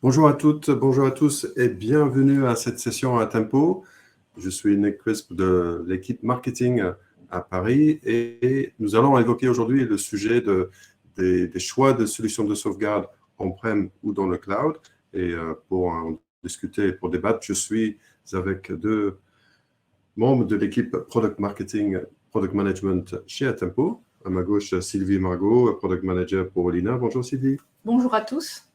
Bonjour à toutes, bonjour à tous et bienvenue à cette session à Tempo. Je suis Nick Crisp de l'équipe marketing à Paris et nous allons évoquer aujourd'hui le sujet des choix de solutions de sauvegarde on-prem ou dans le cloud. Et pour en discuter, pour débattre, je suis avec deux membres de l'équipe Product Marketing, Product Management chez Atempo. À ma gauche, Sylvie Margot, Product Manager pour Lina. Bonjour Sylvie. Bonjour à tous.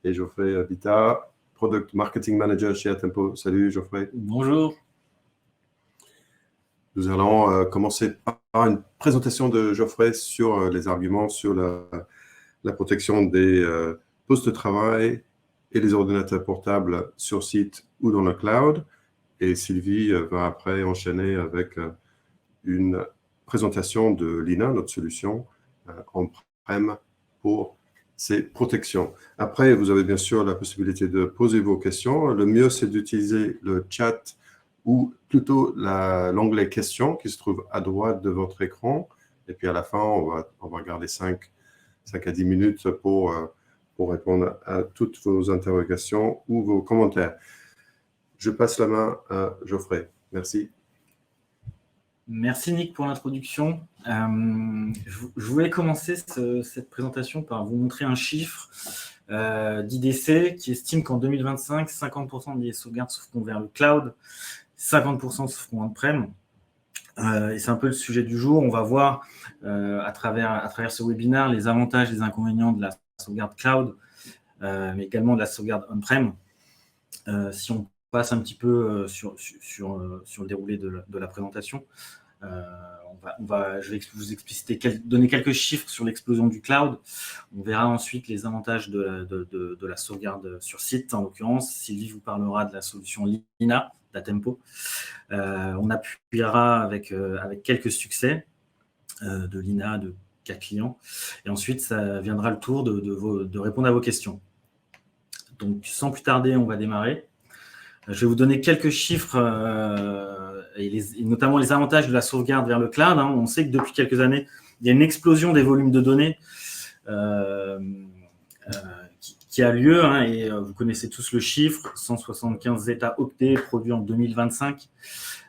Et Geoffrey Vita, Product Marketing Manager chez Atempo. Salut Geoffrey. Bonjour. Nous allons commencer par une présentation de Geoffrey sur les arguments sur la protection des postes de travail et les ordinateurs portables sur site ou dans le cloud. Et Sylvie va après enchaîner avec une présentation de Lina, notre solution on-prem pour ces protections. Après, vous avez bien sûr la possibilité de poser vos questions. Le mieux, c'est d'utiliser le chat ou plutôt l'onglet questions qui se trouve à droite de votre écran. Et puis à la fin, on va garder 5 à 10 minutes pour répondre à toutes vos interrogations ou vos commentaires. Je passe la main à Geoffrey. Merci. Merci Nick pour l'introduction. Je voulais commencer cette présentation par vous montrer un chiffre d'IDC qui estime qu'en 2025, 50% des sauvegardes se feront vers le cloud, 50% se feront on-prem. Et c'est un peu le sujet du jour. On va voir à travers ce webinaire les avantages et les inconvénients de la sauvegarde cloud, mais également de la sauvegarde on-prem. Si on passe un petit peu sur le déroulé de la présentation. Je vais vous expliciter, donner quelques chiffres sur l'explosion du cloud. On verra ensuite les avantages de la sauvegarde sur site. En l'occurrence, Sylvie vous parlera de la solution Lina d'Atempo. On appuiera avec quelques succès de Lina, de cas clients. Et ensuite, ça viendra le tour de répondre à vos questions. Donc, sans plus tarder, on va démarrer. Je vais vous donner quelques chiffres et notamment les avantages de la sauvegarde vers le cloud. On sait que depuis quelques années, il y a une explosion des volumes de données qui a lieu. Et vous connaissez tous le chiffre, 175 zeta-octets produits en 2025.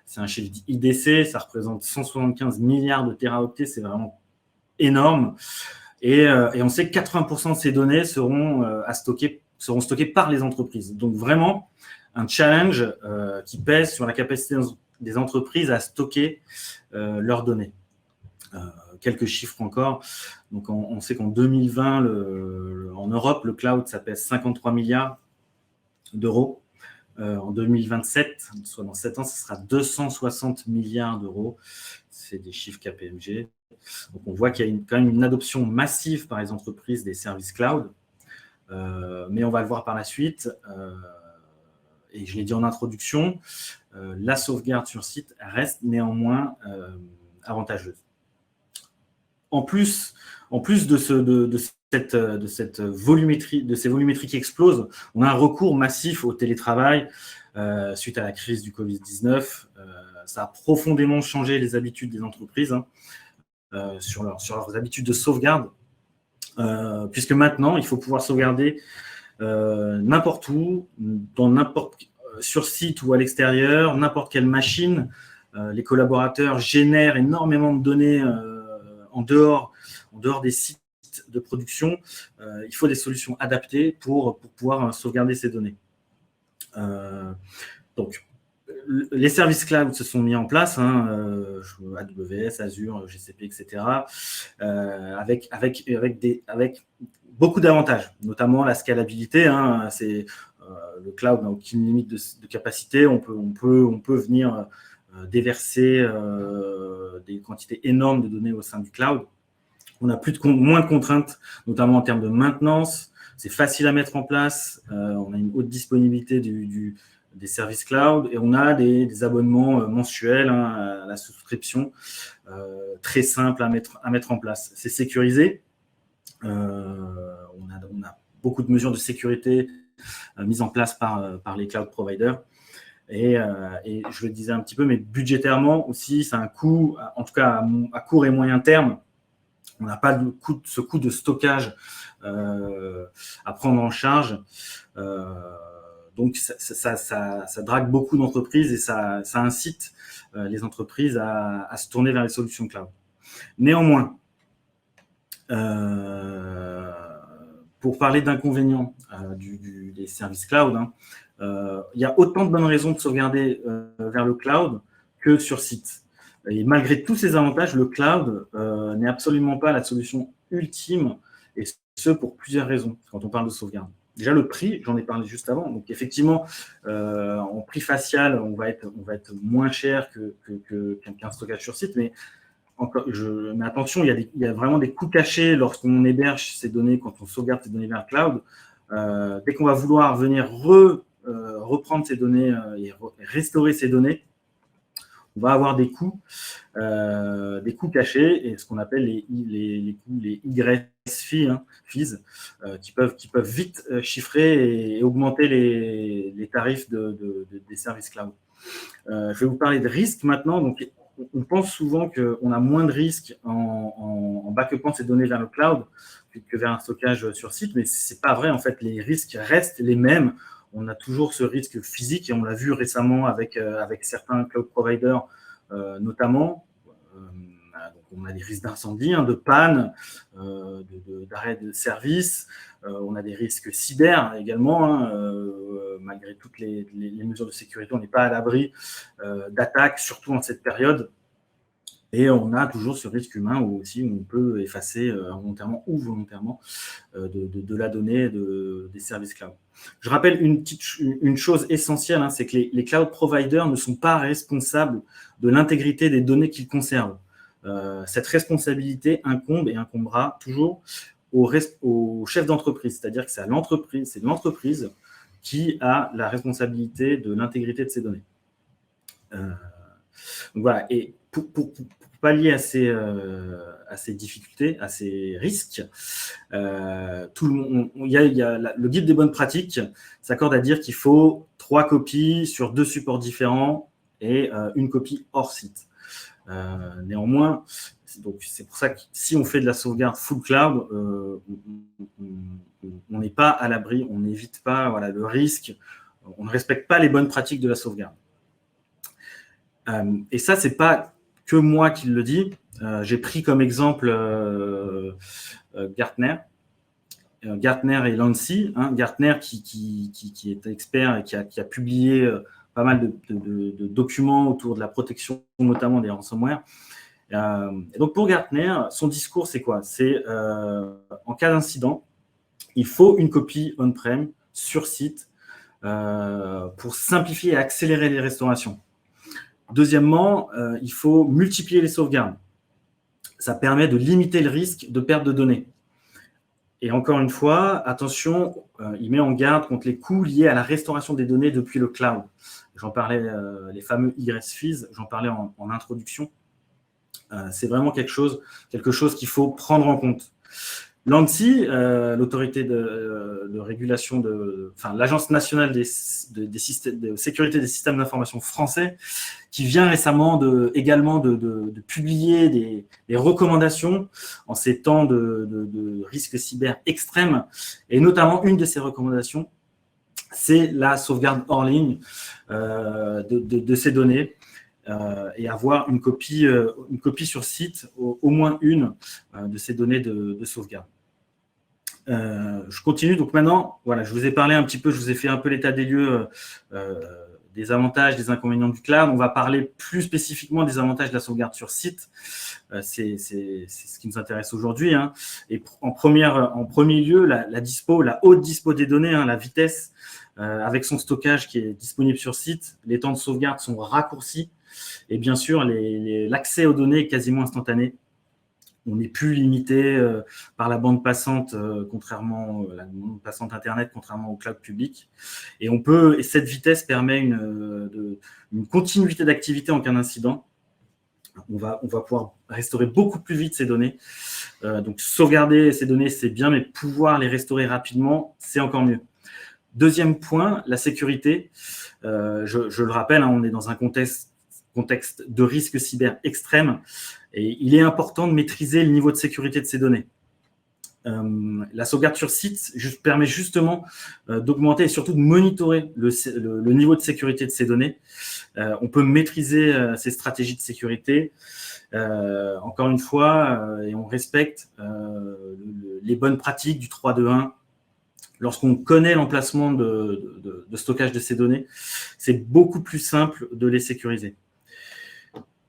C'est un chiffre IDC, ça représente 175 milliards de téraoctets, c'est vraiment énorme. Et on sait que 80% de ces données seront stockées par les entreprises. Donc vraiment, un challenge qui pèse sur la capacité des entreprises à stocker leurs données. Quelques chiffres encore. Donc, on sait qu'en 2020, en Europe, le cloud, ça pèse 53 milliards d'euros. En 2027, soit dans 7 ans, ce sera 260 milliards d'euros. C'est des chiffres KPMG. Donc, on voit qu'il y a quand même une adoption massive par les entreprises des services cloud. Mais on va le voir par la suite. Et je l'ai dit en introduction, la sauvegarde sur site reste néanmoins avantageuse. En plus de ces volumétries qui explosent, on a un recours massif au télétravail suite à la crise du Covid-19. Ça a profondément changé les habitudes des entreprises sur leurs habitudes de sauvegarde, puisque maintenant, il faut pouvoir sauvegarder n'importe où, sur site ou à l'extérieur, n'importe quelle machine. Les collaborateurs génèrent énormément de données en dehors des sites de production. Il faut des solutions adaptées pour pouvoir sauvegarder ces données. Donc, les services cloud se sont mis en place, AWS, Azure, GCP, etc., avec beaucoup d'avantages, notamment la scalabilité. Le cloud n'a aucune limite de capacité. On peut venir déverser des quantités énormes de données au sein du cloud. On a moins de contraintes, notamment en termes de maintenance. C'est facile à mettre en place. On a une haute disponibilité des services cloud et on a des abonnements mensuels à la souscription, très simple à mettre en place. C'est sécurisé. On a beaucoup de mesures de sécurité mises en place par les cloud providers. Et je le disais un petit peu, mais budgétairement aussi, c'est un coût, en tout cas à court et moyen terme, On n'a pas ce coût de stockage à prendre en charge. Donc, ça drague beaucoup d'entreprises et ça incite les entreprises à se tourner vers les solutions cloud. Néanmoins, pour parler d'inconvénients des services cloud, il y a autant de bonnes raisons de sauvegarder vers le cloud que sur site. Et malgré tous ces avantages, le cloud n'est absolument pas la solution ultime, et ce pour plusieurs raisons quand on parle de sauvegarde. Déjà, le prix, j'en ai parlé juste avant. Donc, effectivement, en prix facial, on va être moins cher qu'un stockage sur site, mais attention, il y a vraiment des coûts cachés lorsqu'on héberge ces données, quand on sauvegarde ces données vers le cloud. Dès qu'on va vouloir venir reprendre ces données et restaurer ces données, on va avoir des coûts cachés et ce qu'on appelle les coûts, les fees, qui peuvent vite chiffrer et augmenter les tarifs des services cloud. Je vais vous parler de risques maintenant. Donc, on pense souvent qu'on a moins de risques en backupant ces données vers le cloud que vers un stockage sur site, mais ce n'est pas vrai. En fait, les risques restent les mêmes. On a toujours ce risque physique et on l'a vu récemment avec certains cloud providers notamment. Donc on a des risques d'incendie, de panne, d'arrêt de service. On a des risques cyber également. Malgré toutes les mesures de sécurité, on n'est pas à l'abri d'attaques, surtout en cette période. Et on a toujours ce risque humain où on peut effacer involontairement ou volontairement de la donnée des services cloud. Je rappelle une chose essentielle, c'est que les cloud providers ne sont pas responsables de l'intégrité des données qu'ils conservent. Cette responsabilité incombe et incombera toujours au chef d'entreprise, c'est-à-dire que c'est l'entreprise qui a la responsabilité de l'intégrité de ces données. Donc voilà, et pour pallier à ces difficultés, à ces risques, le guide des bonnes pratiques s'accorde à dire qu'il faut 3 copies sur 2 supports différents et une copie hors site. Néanmoins, c'est pour ça que si on fait de la sauvegarde full cloud, on n'est pas à l'abri, on n'évite pas le risque, on ne respecte pas les bonnes pratiques de la sauvegarde. Et ça, c'est pas que moi qui le dis. J'ai pris comme exemple Gartner et l'ANSI. Gartner qui est expert et qui a publié pas mal de documents autour de la protection, notamment des ransomware. Et donc pour Gartner, son discours, c'est quoi? C'est en cas d'incident, il faut une copie on-prem sur site pour simplifier et accélérer les restaurations. Deuxièmement, il faut multiplier les sauvegardes. Ça permet de limiter le risque de perte de données. Et encore une fois, attention, il met en garde contre les coûts liés à la restauration des données depuis le cloud. J'en parlais, les fameux egress fees, j'en parlais en introduction. C'est vraiment quelque chose qu'il faut prendre en compte. L'ANSI, l'autorité de régulation, l'Agence nationale de sécurité des systèmes d'information français, qui vient récemment également de publier des recommandations en ces temps de risques cyber extrêmes. Et notamment, une de ces recommandations, c'est la sauvegarde hors ligne de ces données. Et avoir une copie sur site, au moins une de ces données de sauvegarde. Je continue. Donc maintenant, voilà, je vous ai parlé un petit peu, je vous ai fait un peu l'état des lieux des avantages, des inconvénients du cloud. On va parler plus spécifiquement des avantages de la sauvegarde sur site. C'est ce qui nous intéresse aujourd'hui. Et en premier lieu, la haute dispo des données, la vitesse, avec son stockage qui est disponible sur site, les temps de sauvegarde sont raccourcis. Et bien sûr, l'accès aux données est quasiment instantané. On n'est plus limité par la bande passante, la bande passante Internet, contrairement au cloud public. Et cette vitesse permet une continuité d'activité en cas d'incident. On va pouvoir restaurer beaucoup plus vite ces données. Donc, sauvegarder ces données, c'est bien, mais pouvoir les restaurer rapidement, c'est encore mieux. Deuxième point, la sécurité. Je le rappelle, on est dans un contexte contexte de risque cyber extrême. Et il est important de maîtriser le niveau de sécurité de ces données. La sauvegarde sur site permet justement d'augmenter et surtout de monitorer le niveau de sécurité de ces données. On peut maîtriser ces stratégies de sécurité, encore une fois, et on respecte les bonnes pratiques du 3-2-1. Lorsqu'on connaît l'emplacement de stockage de ces données, c'est beaucoup plus simple de les sécuriser.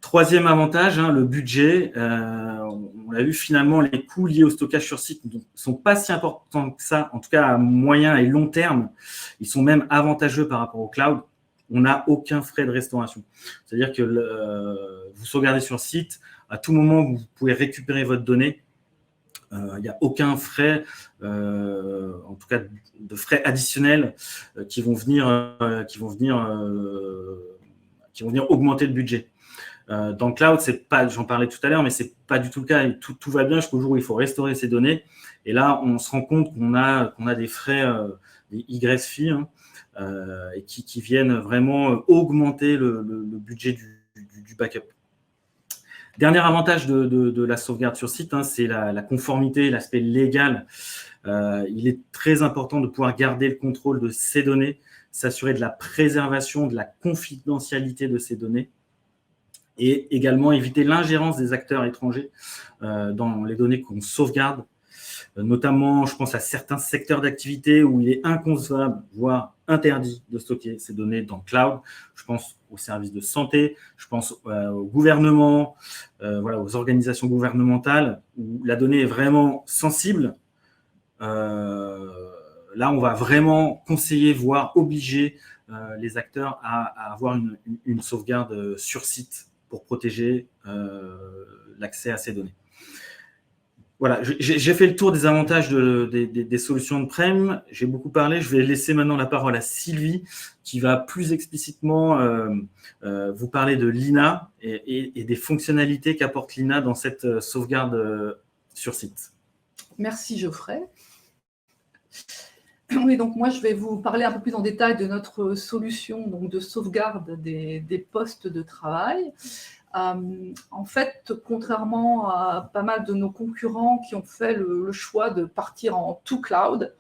Troisième avantage, le budget. On l'a vu, finalement, les coûts liés au stockage sur site ne sont pas si importants que ça, en tout cas à moyen et long terme. Ils sont même avantageux par rapport au cloud. On n'a aucun frais de restauration. C'est-à-dire que vous sauvegardez sur site, à tout moment, vous pouvez récupérer votre donnée. Il n'y a aucun frais, en tout cas de frais additionnels qui vont venir augmenter le budget. Dans le cloud, c'est pas, j'en parlais tout à l'heure, mais c'est pas du tout le cas. Tout va bien jusqu'au jour où il faut restaurer ces données. Et là, on se rend compte qu'on a des frais, des egress fees, et qui viennent vraiment augmenter le budget du backup. Dernier avantage de la sauvegarde sur site, c'est la conformité, l'aspect légal. Il est très important de pouvoir garder le contrôle de ces données, s'assurer de la préservation, de la confidentialité de ces données, et également éviter l'ingérence des acteurs étrangers dans les données qu'on sauvegarde. Notamment, je pense à certains secteurs d'activité où il est inconcevable, voire interdit de stocker ces données dans le cloud. Je pense aux services de santé, je pense au gouvernement, aux organisations gouvernementales où la donnée est vraiment sensible. Là, on va vraiment conseiller, voire obliger les acteurs à avoir une sauvegarde sur site pour protéger l'accès à ces données. Voilà, j'ai fait le tour des avantages des solutions on-prem. J'ai beaucoup parlé. Je vais laisser maintenant la parole à Sylvie, qui va plus explicitement vous parler de l'INA et des fonctionnalités qu'apporte l'INA dans cette sauvegarde sur site. Merci Geoffrey. Oui, donc moi je vais vous parler un peu plus en détail de notre solution donc de sauvegarde des postes de travail. En fait, contrairement à pas mal de nos concurrents qui ont fait le choix de partir en tout cloud,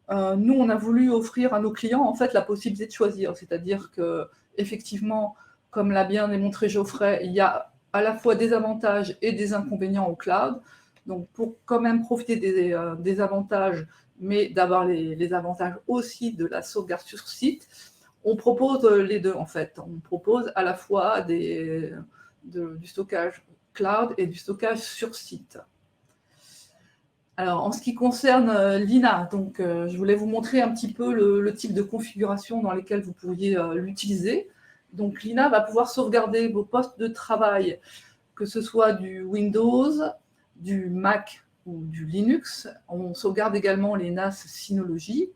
nous, on a voulu offrir à nos clients en fait la possibilité de choisir. C'est-à-dire que, effectivement, comme l'a bien démontré Geoffrey, il y a à la fois des avantages et des inconvénients au cloud. Donc, pour quand même profiter des avantages, mais d'avoir les avantages aussi de la sauvegarde sur site, on propose les deux en fait. On propose à la fois du stockage cloud et du stockage sur site. Alors, en ce qui concerne l'INA, donc, je voulais vous montrer un petit peu le type de configuration dans lesquelles vous pourriez l'utiliser. Donc, l'INA va pouvoir sauvegarder vos postes de travail, que ce soit du Windows, du Mac ou du Linux. On sauvegarde également les NAS Synology.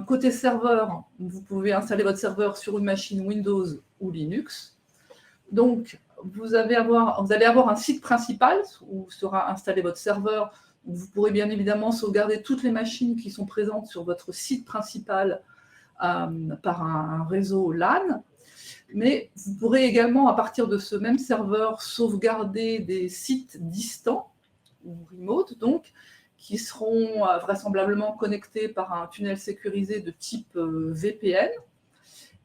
Côté serveur, vous pouvez installer votre serveur sur une machine Windows ou Linux. Donc, vous allez avoir un site principal où sera installé votre serveur. Vous pourrez bien évidemment sauvegarder toutes les machines qui sont présentes sur votre site principal par un réseau LAN. Mais vous pourrez également, à partir de ce même serveur, sauvegarder des sites distants, ou remote donc, qui seront vraisemblablement connectés par un tunnel sécurisé de type VPN.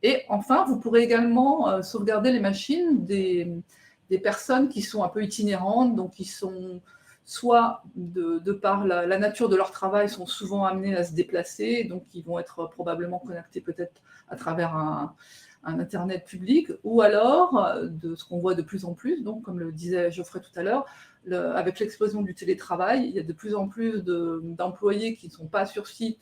Et enfin, vous pourrez également sauvegarder les machines des personnes qui sont un peu itinérantes, donc qui sont soit de par la nature de leur travail, sont souvent amenées à se déplacer, donc ils vont être probablement connectés peut-être à travers un Internet public, ou alors, de ce qu'on voit de plus en plus, donc comme le disait Geoffrey tout à l'heure, avec l'explosion du télétravail, il y a de plus en plus d'employés qui ne sont pas sur site,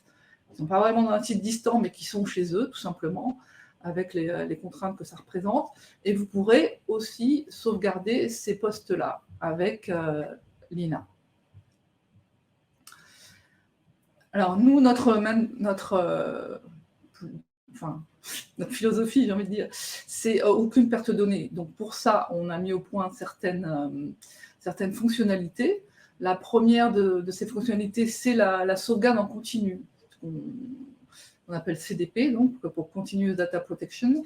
qui ne sont pas vraiment dans un site distant, mais qui sont chez eux, tout simplement, avec les contraintes que ça représente. Et vous pourrez aussi sauvegarder ces postes-là avec l'INA. Alors, nous, notre philosophie, j'ai envie de dire, c'est aucune perte de données. Donc, pour ça, on a mis au point certaines fonctionnalités. La première de ces fonctionnalités, c'est la sauvegarde en continu, on appelle CDP, donc pour Continuous Data Protection,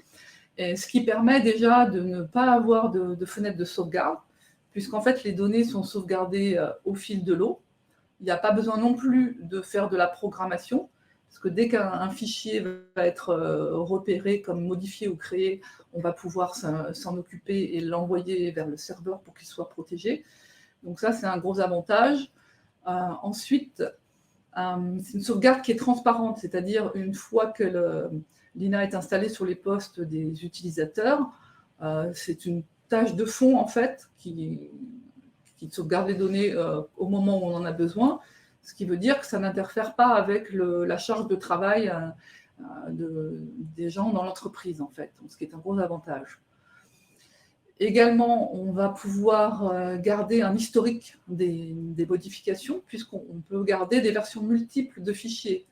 Et ce qui permet déjà de ne pas avoir de fenêtre de sauvegarde, puisqu'en fait, les données sont sauvegardées au fil de l'eau. Il n'y a pas besoin non plus de faire de la programmation, parce que dès qu'un fichier va être repéré comme modifié ou créé, on va pouvoir s'en occuper et l'envoyer vers le serveur pour qu'il soit protégé. Donc ça, c'est un gros avantage. Ensuite, c'est une sauvegarde qui est transparente, c'est-à-dire une fois que l'INA est installée sur les postes des utilisateurs, c'est une tâche de fond, en fait, qui sauvegarde les données au moment où on en a besoin, ce qui veut dire que ça n'interfère pas avec la charge de travail des gens dans l'entreprise, en fait, donc, ce qui est un gros avantage. Également, on va pouvoir garder un historique des modifications, puisqu'on peut garder des versions multiples de fichiers.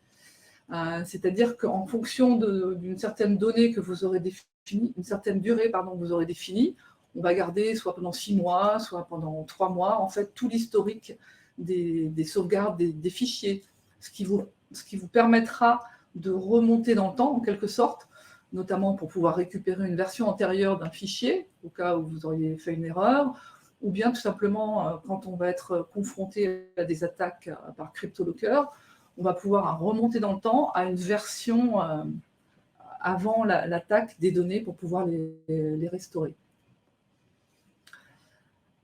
C'est-à-dire qu'en fonction d'une certaine donnée que vous aurez définie, une certaine durée que vous aurez définie, on va garder soit pendant 6 mois, soit pendant 3 mois, en fait, tout l'historique des sauvegardes des fichiers, ce qui vous permettra de remonter dans le temps, en quelque sorte, notamment pour pouvoir récupérer une version antérieure d'un fichier, au cas où vous auriez fait une erreur, ou bien tout simplement, quand on va être confronté à des attaques par CryptoLocker, on va pouvoir remonter dans le temps à une version avant l'attaque des données pour pouvoir les restaurer.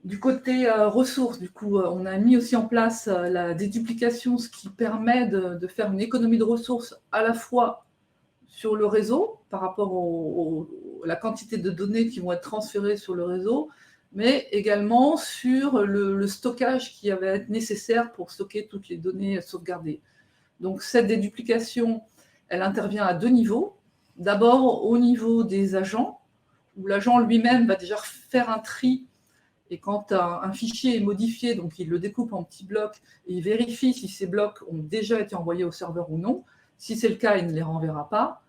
Du côté ressources, du coup, on a mis aussi en place la déduplication, ce qui permet de faire une économie de ressources à la fois sur le réseau, par rapport à la quantité de données qui vont être transférées sur le réseau, mais également sur le stockage qui va être nécessaire pour stocker toutes les données sauvegardées. Donc cette déduplication, elle intervient à 2 niveaux. D'abord au niveau des agents, où l'agent lui-même va déjà faire un tri, et quand un fichier est modifié, donc il le découpe en petits blocs, et il vérifie si ces blocs ont déjà été envoyés au serveur ou non. Si c'est le cas, il ne les renverra pas.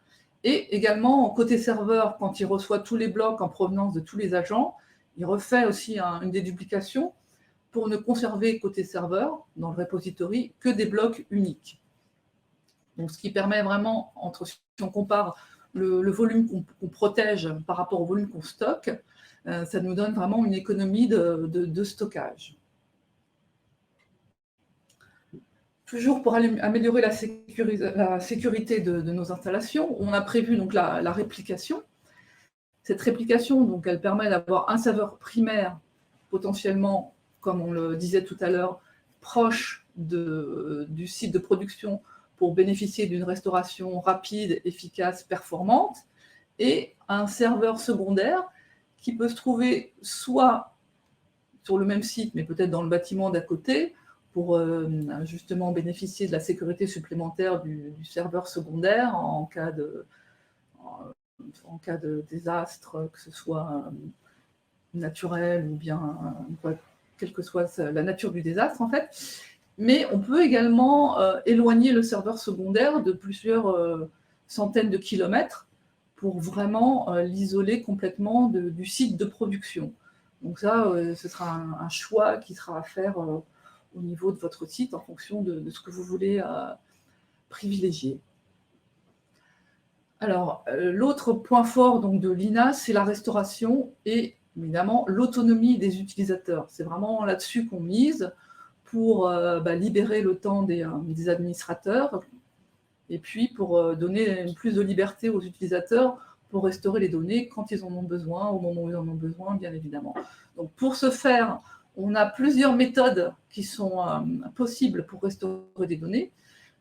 Et également, côté serveur, quand il reçoit tous les blocs en provenance de tous les agents, il refait aussi une déduplication pour ne conserver côté serveur, dans le repository, que des blocs uniques. Donc, ce qui permet vraiment, si on compare le volume qu'on protège par rapport au volume qu'on stocke, ça nous donne vraiment une économie de stockage. Toujours pour améliorer la sécurité de nos installations, on a prévu donc la réplication. Cette réplication, donc, elle permet d'avoir un serveur primaire, potentiellement, comme on le disait tout à l'heure, proche du site de production pour bénéficier d'une restauration rapide, efficace, performante, et un serveur secondaire qui peut se trouver soit sur le même site, mais peut-être dans le bâtiment d'à côté, pour justement bénéficier de la sécurité supplémentaire du serveur secondaire en cas de désastre, que ce soit naturel ou bien quelle que soit la nature du désastre, en fait. Mais on peut également éloigner le serveur secondaire de plusieurs centaines de kilomètres pour vraiment l'isoler complètement du site de production. Donc ça, ce sera un choix qui sera à faire au niveau de votre site en fonction de ce que vous voulez privilégier. Alors, l'autre point fort donc, de l'INA, c'est la restauration et évidemment l'autonomie des utilisateurs. C'est vraiment là-dessus qu'on mise pour libérer le temps des administrateurs et puis pour donner plus de liberté aux utilisateurs pour restaurer les données quand ils en ont besoin, au moment où ils en ont besoin, bien évidemment. Donc, pour ce faire, on a plusieurs méthodes qui sont possibles pour restaurer des données.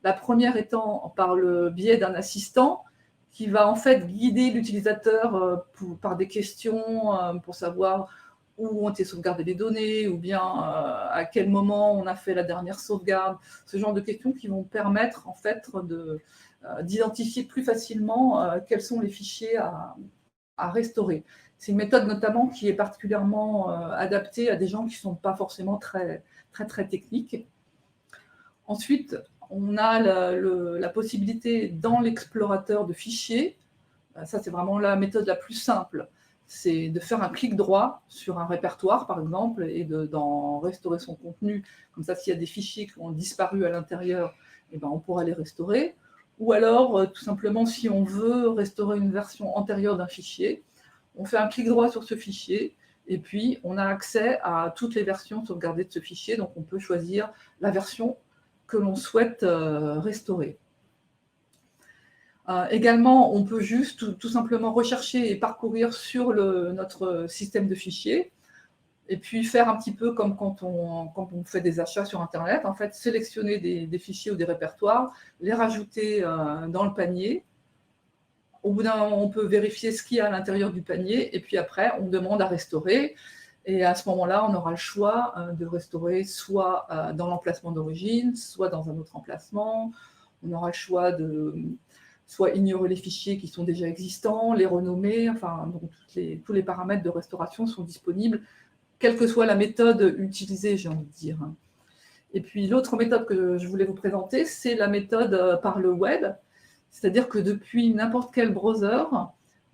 La première étant par le biais d'un assistant qui va en fait guider l'utilisateur par des questions pour savoir où ont été sauvegardées les données, ou bien à quel moment on a fait la dernière sauvegarde, ce genre de questions qui vont permettre en fait d'identifier plus facilement quels sont les fichiers à restaurer. C'est une méthode notamment qui est particulièrement adaptée à des gens qui ne sont pas forcément très techniques. Ensuite, on a la possibilité dans l'explorateur de fichiers, ça c'est vraiment la méthode la plus simple, c'est de faire un clic droit sur un répertoire par exemple et d'en restaurer son contenu. Comme ça, s'il y a des fichiers qui ont disparu à l'intérieur, on pourra les restaurer. ou alors tout simplement si on veut restaurer une version antérieure d'un fichier, on fait un clic droit sur ce fichier et puis on a accès à toutes les versions sauvegardées de ce fichier, donc on peut choisir la version que l'on souhaite restaurer. Également, on peut juste tout simplement rechercher et parcourir sur notre système de fichiers et puis faire un petit peu comme quand on fait des achats sur Internet, en fait, sélectionner des fichiers ou des répertoires, les rajouter dans le panier. Au bout d'un moment, on peut vérifier ce qu'il y a à l'intérieur du panier et puis après, on demande à restaurer. Et à ce moment-là, on aura le choix de restaurer soit dans l'emplacement d'origine, soit dans un autre emplacement. On aura le choix de soit ignorer les fichiers qui sont déjà existants, les renommer, enfin, donc tous les paramètres de restauration sont disponibles, quelle que soit la méthode utilisée, j'ai envie de dire. Et puis l'autre méthode que je voulais vous présenter, c'est la méthode par le web, c'est-à-dire que depuis n'importe quel browser,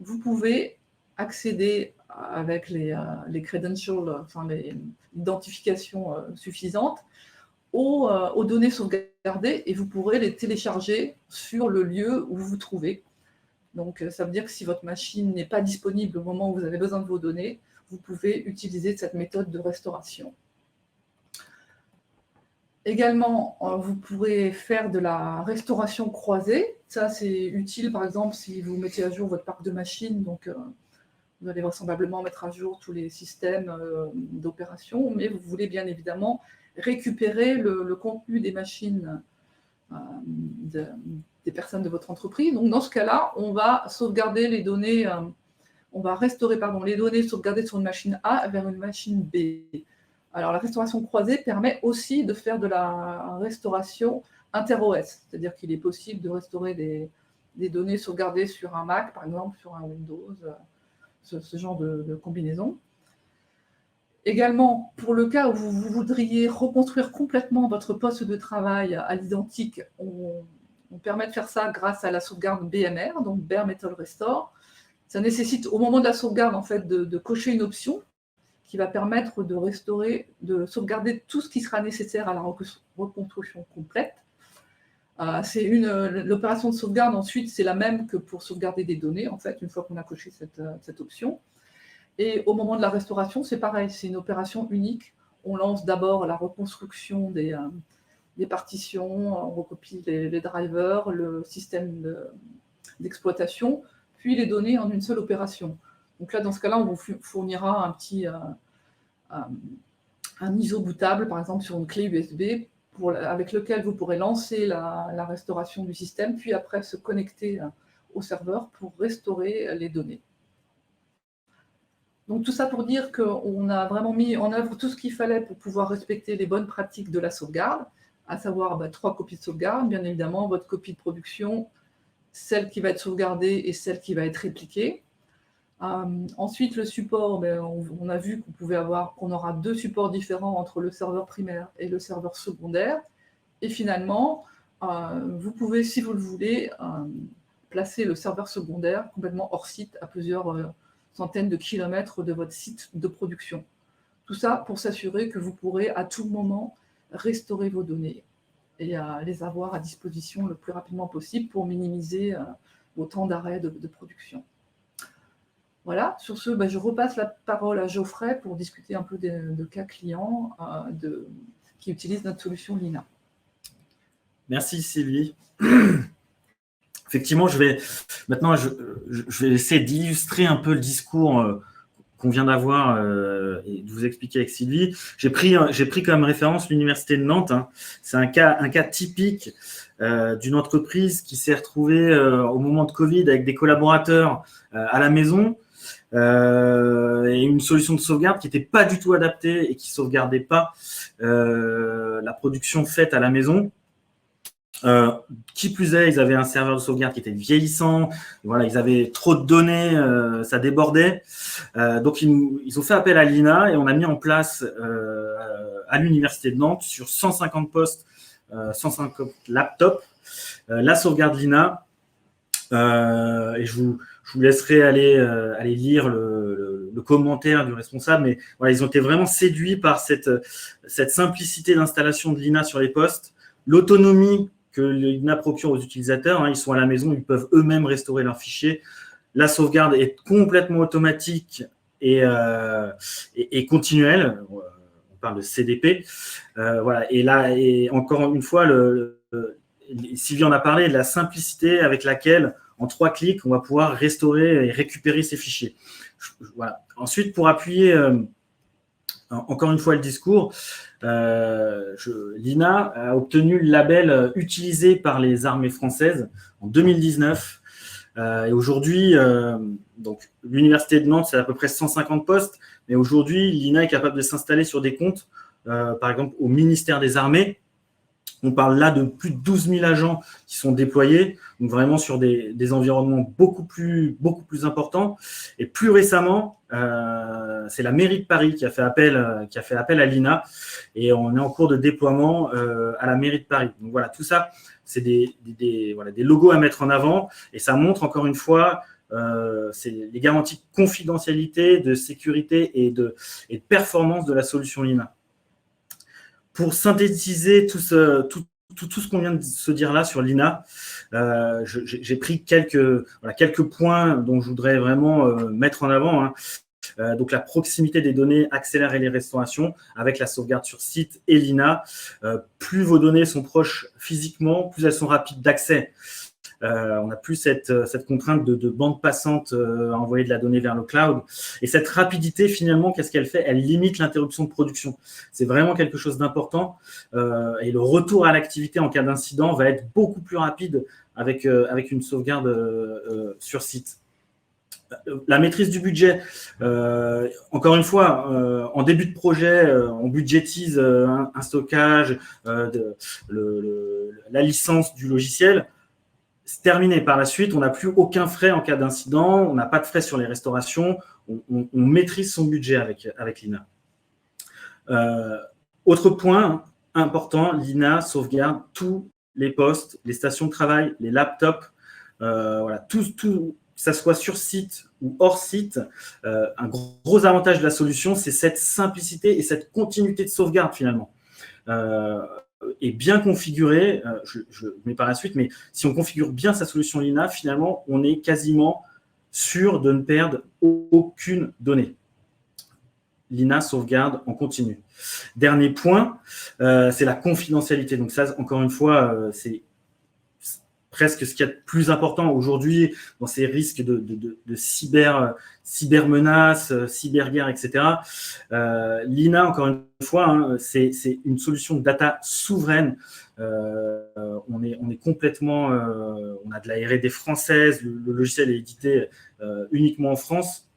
vous pouvez accéder avec les credentials, enfin les identifications suffisantes, aux données sauvegardées et vous pourrez les télécharger sur le lieu où vous vous trouvez. Donc ça veut dire que si votre machine n'est pas disponible au moment où vous avez besoin de vos données, vous pouvez utiliser cette méthode de restauration. Également, vous pourrez faire de la restauration croisée. Ça, c'est utile, par exemple, si vous mettez à jour votre parc de machines. Donc, vous allez vraisemblablement mettre à jour tous les systèmes d'opération, mais vous voulez bien évidemment récupérer le contenu des machines des personnes de votre entreprise. Donc, dans ce cas-là, on va sauvegarder les données, on va restaurer les données sauvegardées sur une machine A vers une machine B. Alors, la restauration croisée permet aussi de faire de la restauration inter-OS, c'est-à-dire qu'il est possible de restaurer des données sauvegardées sur un Mac, par exemple, sur un Windows, ce genre de combinaison. Également, pour le cas où vous voudriez reconstruire complètement votre poste de travail à l'identique, on permet de faire ça grâce à la sauvegarde BMR, donc Bare Metal Restore. Ça nécessite au moment de la sauvegarde en fait, de cocher une option qui va permettre de sauvegarder tout ce qui sera nécessaire à la reconstruction complète. L'opération de sauvegarde, ensuite, c'est la même que pour sauvegarder des données, en fait, une fois qu'on a coché cette option. Et au moment de la restauration, c'est pareil, c'est une opération unique. On lance d'abord la reconstruction des partitions, on recopie les drivers, le système d'exploitation, puis les données en une seule opération. Donc là, dans ce cas-là, on vous fournira un ISO bootable, par exemple, sur une clé USB, avec lequel vous pourrez lancer la restauration du système, puis après se connecter au serveur pour restaurer les données. Donc tout ça pour dire qu'on a vraiment mis en œuvre tout ce qu'il fallait pour pouvoir respecter les bonnes pratiques de la sauvegarde, à savoir 3 copies de sauvegarde, bien évidemment, votre copie de production, celle qui va être sauvegardée et celle qui va être répliquée. Ensuite, le support, on a vu qu'on aura 2 supports différents entre le serveur primaire et le serveur secondaire. Et finalement, vous pouvez, si vous le voulez, placer le serveur secondaire complètement hors site à plusieurs centaines de kilomètres de votre site de production. Tout ça pour s'assurer que vous pourrez à tout moment restaurer vos données et les avoir à disposition le plus rapidement possible pour minimiser vos temps d'arrêt de production. Voilà, sur ce, je repasse la parole à Geoffrey pour discuter un peu de cas clients qui utilisent notre solution Lina. Merci Sylvie. Effectivement, je vais essayer d'illustrer un peu le discours qu'on vient d'avoir et de vous expliquer avec Sylvie. J'ai pris comme référence l'Université de Nantes. Hein. C'est un cas typique d'une entreprise qui s'est retrouvée au moment de Covid avec des collaborateurs à la maison et une solution de sauvegarde qui n'était pas du tout adaptée et qui ne sauvegardait pas la production faite à la maison. Qui plus est, ils avaient un serveur de sauvegarde qui était vieillissant. Voilà, ils avaient trop de données, ça débordait. Donc, ils ont fait appel à Lina et on a mis en place à l'Université de Nantes sur 150 postes, 150 laptops, la sauvegarde Lina. Et je vous laisserai aller lire le commentaire du responsable. Mais voilà, ils ont été vraiment séduits par cette simplicité d'installation de Lina sur les postes, l'autonomie que l'INA procure aux utilisateurs. Ils sont à la maison, ils peuvent eux-mêmes restaurer leurs fichiers. La sauvegarde est complètement automatique et continuelle. On parle de CDP. Voilà. Et là, et encore une fois, Sylvie en a parlé, de la simplicité avec laquelle, en 3 clics, on va pouvoir restaurer et récupérer ces fichiers. Voilà. Ensuite, pour appuyer encore une fois le discours, l'INA a obtenu le label utilisé par les armées françaises en 2019. Et aujourd'hui, donc l'université de Nantes, c'est à peu près 150 postes, mais aujourd'hui, l'INA est capable de s'installer sur des comptes, par exemple au ministère des Armées. On parle là de plus de 12 000 agents qui sont déployés, donc vraiment sur des environnements beaucoup plus importants. Et plus récemment, c'est la mairie de Paris qui a fait appel à l'INA, et on est en cours de déploiement à la mairie de Paris. Donc voilà, tout ça, c'est des logos à mettre en avant, et ça montre encore une fois c'est les garanties de confidentialité, de sécurité et de performance de la solution l'INA. Pour synthétiser tout ce qu'on vient de se dire là sur l'INA, j'ai pris quelques points dont je voudrais vraiment mettre en avant. Donc, la proximité des données accélère les restaurations avec la sauvegarde sur site et l'INA. Plus vos données sont proches physiquement, plus elles sont rapides d'accès. On n'a plus cette contrainte de bande passante à envoyer de la donnée vers le cloud. Et cette rapidité, finalement, qu'est-ce qu'elle fait? Elle limite l'interruption de production. C'est vraiment quelque chose d'important. Et le retour à l'activité en cas d'incident va être beaucoup plus rapide avec une sauvegarde sur site. La maîtrise du budget, encore une fois, en début de projet, on budgétise un stockage, la licence du logiciel. C'est terminé. Par la suite, on n'a plus aucun frais en cas d'incident, on n'a pas de frais sur les restaurations, on maîtrise son budget avec l'INA. Autre point important, l'INA sauvegarde tous les postes, les stations de travail, les laptops, voilà, tout, que ça soit sur site ou hors site. Un gros avantage de la solution, c'est cette simplicité et cette continuité de sauvegarde finalement. Est bien configuré, je mets par la suite, mais si on configure bien sa solution l'INA, finalement, on est quasiment sûr de ne perdre aucune donnée. L'INA sauvegarde en continu. Dernier point, c'est la confidentialité. Donc ça, encore une fois, c'est presque ce qu'il y a de plus important aujourd'hui dans ces risques de cybermenaces, cyberguerre, etc. L'INA, encore une fois, c'est une solution de data souveraine. On est complètement, on a de la R&D française, le logiciel est édité uniquement en France.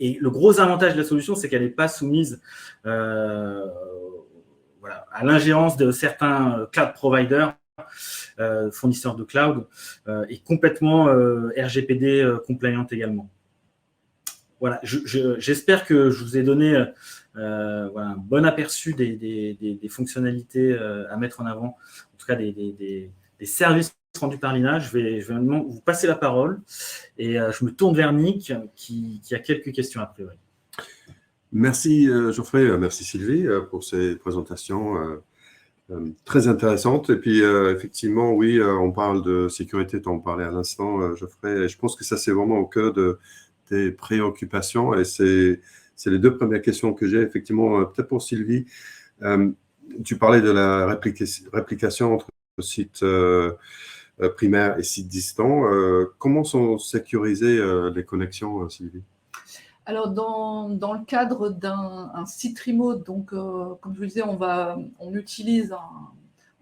Et le gros avantage de la solution, c'est qu'elle n'est pas soumise à l'ingérence de certains cloud providers, fournisseurs de cloud, et complètement RGPD compliant également. Voilà, j'espère que je vous ai donné un bon aperçu des fonctionnalités à mettre en avant, en tout cas des services rendus par l'INA. Je vais maintenant vous passer la parole et je me tourne vers Nick qui a quelques questions a priori. Merci Geoffrey, merci Sylvie pour ces présentations très intéressantes. Et puis effectivement, oui, on parle de sécurité, tu en parlais à l'instant Geoffrey, et je pense que ça c'est vraiment au cœur des préoccupations et c'est les deux premières questions que j'ai. Effectivement, peut-être pour Sylvie, tu parlais de la réplication entre sites primaires et sites distants. Comment sont sécurisées les connexions, Sylvie? Alors, dans le cadre d'un site remote, donc, comme je vous disais, on utilise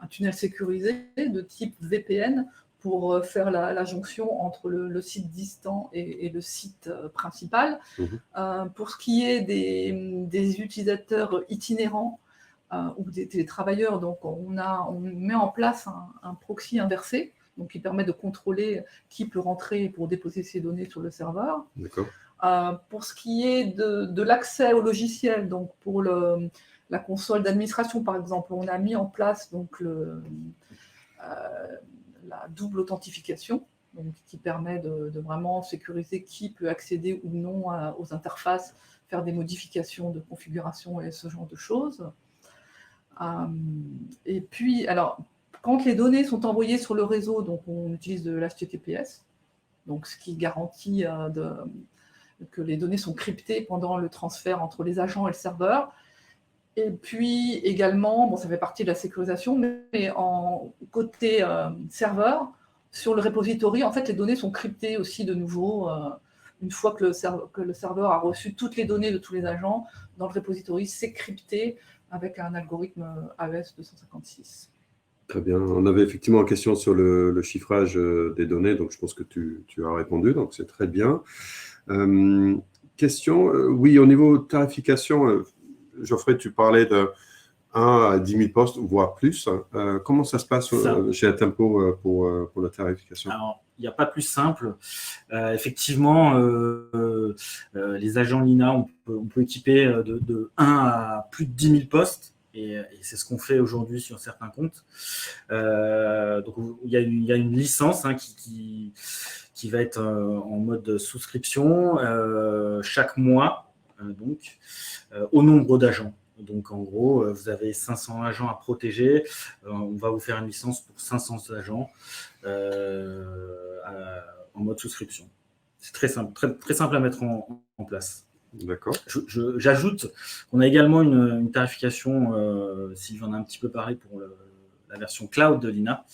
un tunnel sécurisé de type VPN pour faire la jonction entre le site distant et le site principal. Pour ce qui est des utilisateurs itinérants ou des télétravailleurs, donc on met en place un proxy inversé, donc qui permet de contrôler qui peut rentrer pour déposer ses données sur le serveur. D'accord. Pour ce qui est de l'accès au logiciel, donc pour la console d'administration par exemple, on a mis en place donc la double authentification, donc, qui permet de vraiment sécuriser qui peut accéder ou non aux interfaces, faire des modifications de configuration et ce genre de choses. Et puis, alors, Quand les données sont envoyées sur le réseau, donc on utilise de l'HTTPS, donc ce qui garantit que les données sont cryptées pendant le transfert entre les agents et le serveur. Et puis également, bon, ça fait partie de la sécurisation, mais en côté serveur, sur le repository, en fait, les données sont cryptées aussi de nouveau. Une fois que le serveur a reçu toutes les données de tous les agents, dans le repository, c'est crypté avec un algorithme AES 256. Très bien. On avait effectivement une question sur le chiffrage des données, donc je pense que tu as répondu, donc c'est très bien. Question, oui, au niveau tarification, Geoffrey, tu parlais de 1 à 10 000 postes, voire plus. Comment ça se passe chez Atempo pour la tarification? Alors, il n'y a pas plus simple. Effectivement, les agents Lina, on peut équiper de 1 à plus de 10 000 postes. Et c'est ce qu'on fait aujourd'hui sur certains comptes. Donc, il y a une licence qui va être en mode souscription chaque mois, donc au nombre d'agents. Donc, en gros, vous avez 500 agents à protéger. On va vous faire une licence pour 500 agents en mode souscription. C'est très simple, très simple à mettre en place. D'accord. J'ajoute qu'on a également une tarification, Sylvain en a un petit peu parlé pour la version cloud de Lina.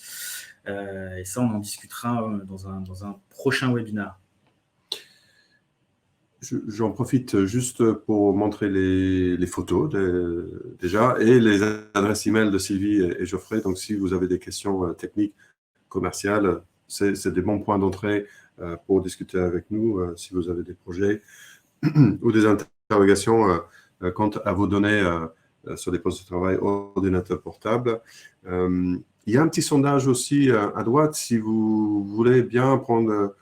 Et ça, on en discutera dans un prochain webinaire. J'en profite juste pour montrer les photos déjà et les adresses email de Sylvie et Geoffrey. Donc, si vous avez des questions techniques, commerciales, c'est des bons points d'entrée pour discuter avec nous si vous avez des projets ou des interrogations quant à vos données sur des postes de travail ordinateur portable. Il y a un petit sondage aussi à droite si vous voulez bien prendre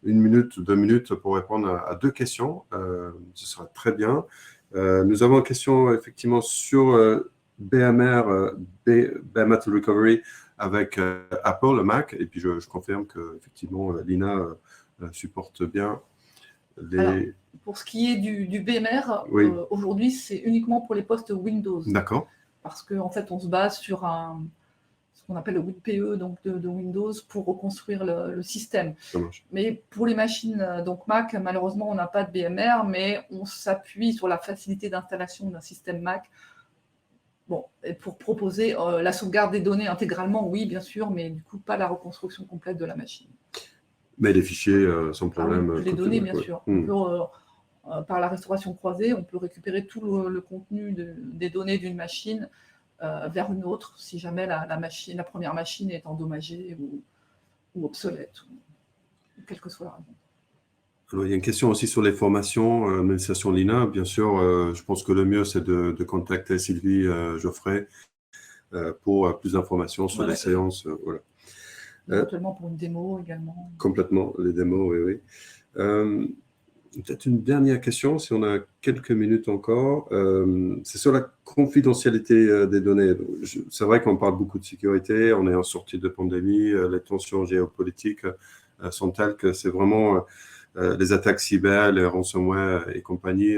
1 minute, 2 minutes pour répondre à 2 questions. Ce sera très bien. Nous avons une question effectivement sur BMR, Bare Metal Recovery avec Apple, le Mac. Et puis je confirme que effectivement Lina supporte bien les... Alors, pour ce qui est du BMR, oui. Aujourd'hui, c'est uniquement pour les postes Windows. D'accord. Parce qu'en fait, on se base sur ce qu'on appelle le WinPE donc de Windows pour reconstruire le système. Ça marche. Mais pour les machines donc Mac, malheureusement, on n'a pas de BMR, mais on s'appuie sur la facilité d'installation d'un système Mac. Bon, et pour proposer la sauvegarde des données intégralement, oui, bien sûr, mais du coup, pas la reconstruction complète de la machine. Mais les fichiers sans problème. Ah oui, les données, bien sûr. On peut, par la restauration croisée, on peut récupérer tout le contenu des données d'une machine vers une autre, si jamais la première machine est endommagée ou obsolète, ou quelle que soit la raison. Alors, il y a une question aussi sur les formations, administration Lina. Bien sûr, je pense que le mieux, c'est de contacter Sylvie Geoffrey pour plus d'informations sur les séances. Voilà. Éventuellement pour une démo également. Complètement, les démos, oui. Peut-être une dernière question, si on a quelques minutes encore. C'est sur la confidentialité des données. C'est vrai qu'on parle beaucoup de sécurité, on est en sortie de pandémie, les tensions géopolitiques sont telles que c'est vraiment les attaques cyber, les ransomware et compagnie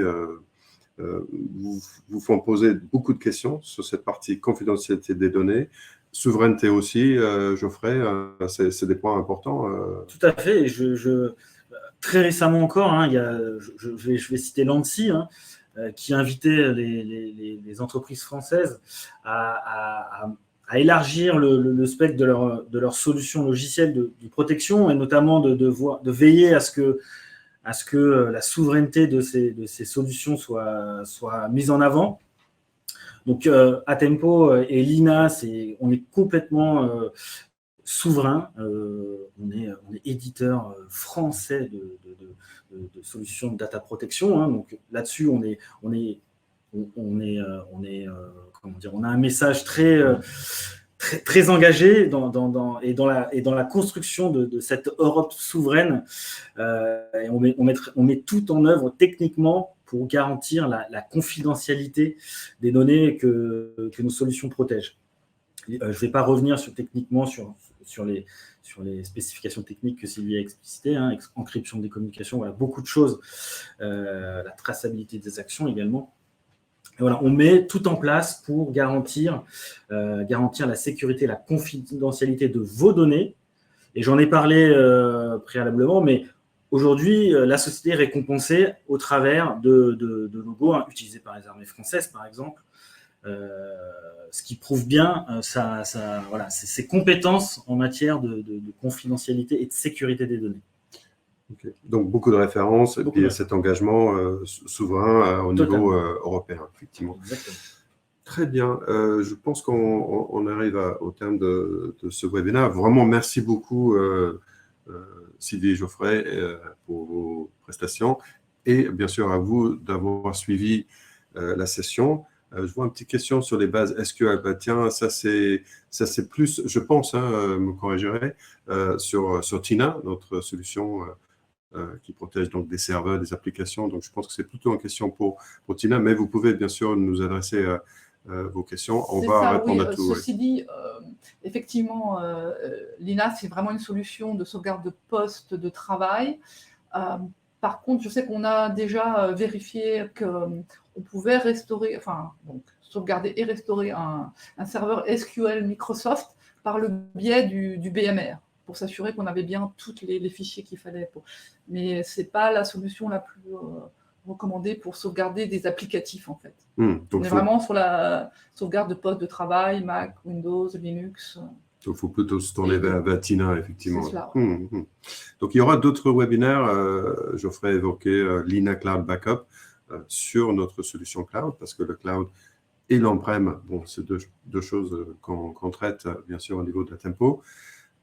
vous font poser beaucoup de questions sur cette partie confidentialité des données. Souveraineté aussi, Geoffrey, c'est des points importants. Tout à fait. Et très récemment encore, je vais citer l'ANSSI, qui invitait les entreprises françaises à élargir le spectre de leurs solutions logicielles de protection, et notamment de veiller à ce que la souveraineté de ces solutions soit mise en avant. Donc, Atempo et Lina, on est complètement souverain. On est éditeur français de solutions de data protection. Donc, là-dessus, on a un message très engagé dans la construction de cette Europe souveraine. Et on met tout en œuvre techniquement pour garantir la confidentialité des données que nos solutions protègent. Je ne vais pas revenir techniquement sur les spécifications techniques que Sylvie a explicitées, encryption des communications, voilà, beaucoup de choses, la traçabilité des actions également. Et voilà, on met tout en place pour garantir la sécurité, la confidentialité de vos données. Et j'en ai parlé préalablement, mais aujourd'hui, la société est récompensée au travers de logos utilisés par les armées françaises, par exemple, ce qui prouve bien ses compétences en matière de confidentialité et de sécurité des données. Okay. Donc, beaucoup de références et puis cet engagement souverain au niveau européen, effectivement. Exactement. Très bien. Je pense qu'on arrive au terme de ce webinaire. Vraiment, merci beaucoup, Sylvie et Geoffrey, pour vos prestations et bien sûr à vous d'avoir suivi la session. Je vois une petite question sur les bases SQL. Bah, tiens, ça c'est plus, je pense, me corrigerez, sur Tina, notre solution qui protège donc des serveurs, des applications. Donc, je pense que c'est plutôt une question pour Tina, mais vous pouvez bien sûr nous adresser vos questions. On va répondre à tout. Ceci dit, effectivement, Lina, c'est vraiment une solution de sauvegarde de poste de travail. Par contre, je sais qu'on a déjà vérifié qu'on pouvait restaurer, sauvegarder et restaurer un serveur SQL Microsoft par le biais du BMR, pour s'assurer qu'on avait bien tous les fichiers qu'il fallait. Mais ce n'est pas la solution la plus recommandée pour sauvegarder des applicatifs, en fait. Donc on est vraiment sur la sauvegarde de poste de travail, Mac, Windows, Linux. Donc, il faut plutôt se tourner vers Tina, effectivement. C'est cela. Donc, il y aura d'autres webinaires. Geoffrey évoqué Lina Cloud Backup sur notre solution cloud, parce que le cloud et l'on-prem, bon, c'est deux choses qu'on traite, bien sûr, au niveau de la tempo.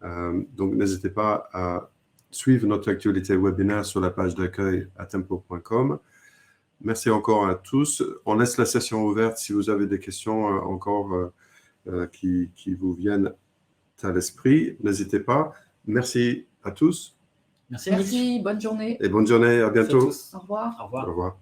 Donc, n'hésitez pas à suivre notre actualité webinaire sur la page d'accueil à tempo.com. Merci encore à tous. On laisse la session ouverte si vous avez des questions encore qui vous viennent à l'esprit. N'hésitez pas. Merci à tous. Merci, bonne journée. Et bonne journée, à bientôt. Au revoir. Au revoir. Au revoir.